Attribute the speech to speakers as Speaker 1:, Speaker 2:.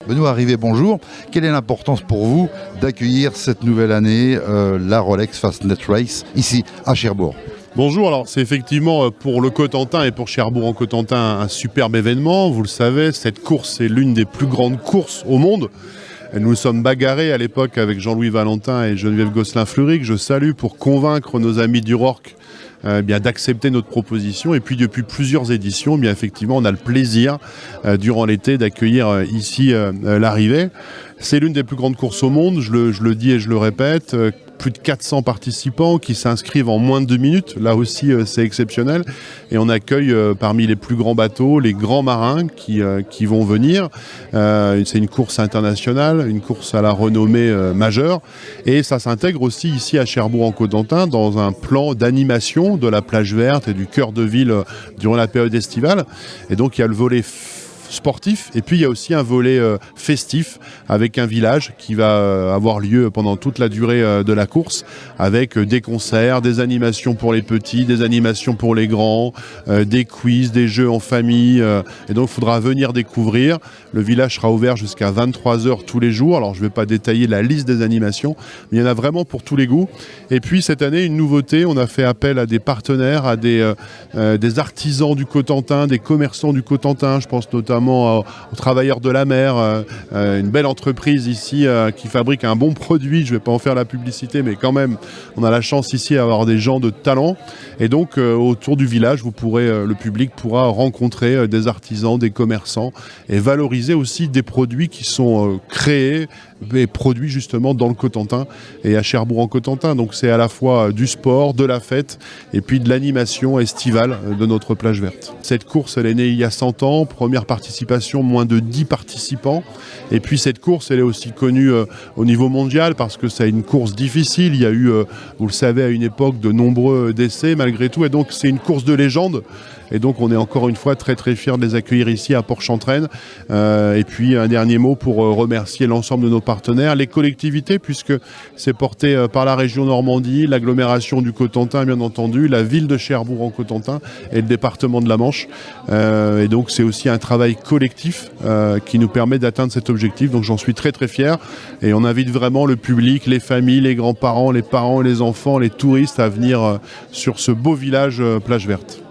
Speaker 1: Benoît Arrivé, bonjour. Quelle est l'importance pour vous d'accueillir cette nouvelle année la Rolex Fastnet Race ici à Cherbourg?
Speaker 2: Bonjour, alors c'est effectivement pour le Cotentin et pour Cherbourg-en-Cotentin un superbe événement. Vous le savez, cette course est l'une des plus grandes courses au monde. Et nous nous sommes bagarrés à l'époque avec Jean-Louis Valentin et Geneviève Gosselin-Fleury, que je salue, pour convaincre nos amis du RORC d'accepter notre proposition. Et puis depuis plusieurs éditions, effectivement, on a le plaisir durant l'été d'accueillir ici l'arrivée. C'est l'une des plus grandes courses au monde, je le dis et je le répète. Plus de 400 participants qui s'inscrivent en moins de 2 minutes. Là aussi, c'est exceptionnel. Et on accueille parmi les plus grands bateaux, les grands marins qui vont venir. C'est une course internationale, une course à la renommée majeure. Et ça s'intègre aussi ici à Cherbourg-en-Cotentin dans un plan d'animation de la plage verte et du cœur de ville durant la période estivale. Et donc, il y a le volet sportif et puis il y a aussi un volet festif avec un village qui va avoir lieu pendant toute la durée de la course avec des concerts, des animations pour les petits, des animations pour les grands, des quiz, des jeux en famille et donc il faudra venir découvrir. Le village sera ouvert jusqu'à 23h tous les jours. Alors je ne vais pas détailler la liste des animations, mais il y en a vraiment pour tous les goûts. Et puis cette année, une nouveauté, on a fait appel à des partenaires, à des artisans du Cotentin, des commerçants du Cotentin, je pense notamment aux travailleurs de la mer, une belle entreprise ici qui fabrique un bon produit. Je ne vais pas en faire la publicité, mais quand même, on a la chance ici d'avoir des gens de talent. Et donc, autour du village, le public pourra rencontrer des artisans, des commerçants et valoriser aussi des produits qui sont créés et produits justement dans le Cotentin et à Cherbourg-en-Cotentin. Donc, c'est à la fois du sport, de la fête et puis de l'animation estivale de notre plage verte. Cette course, elle est née il y a 100 ans, première participation, moins de 10 participants. Et puis cette course, elle est aussi connue au niveau mondial parce que c'est une course difficile. Il y a eu, vous le savez, à une époque, de nombreux décès malgré tout. Et donc c'est une course de légende. Et donc on est encore une fois très très fiers de les accueillir ici à Port-Chantraine. Et puis un dernier mot pour remercier l'ensemble de nos partenaires, les collectivités, puisque c'est porté par la région Normandie, l'agglomération du Cotentin bien entendu, la ville de Cherbourg-en-Cotentin et le département de la Manche. Et donc c'est aussi un travail collectif qui nous permet d'atteindre cet objectif. Donc j'en suis très très fier. Et on invite vraiment le public, les familles, les grands-parents, les parents, les enfants, les touristes à venir sur ce beau village plage verte.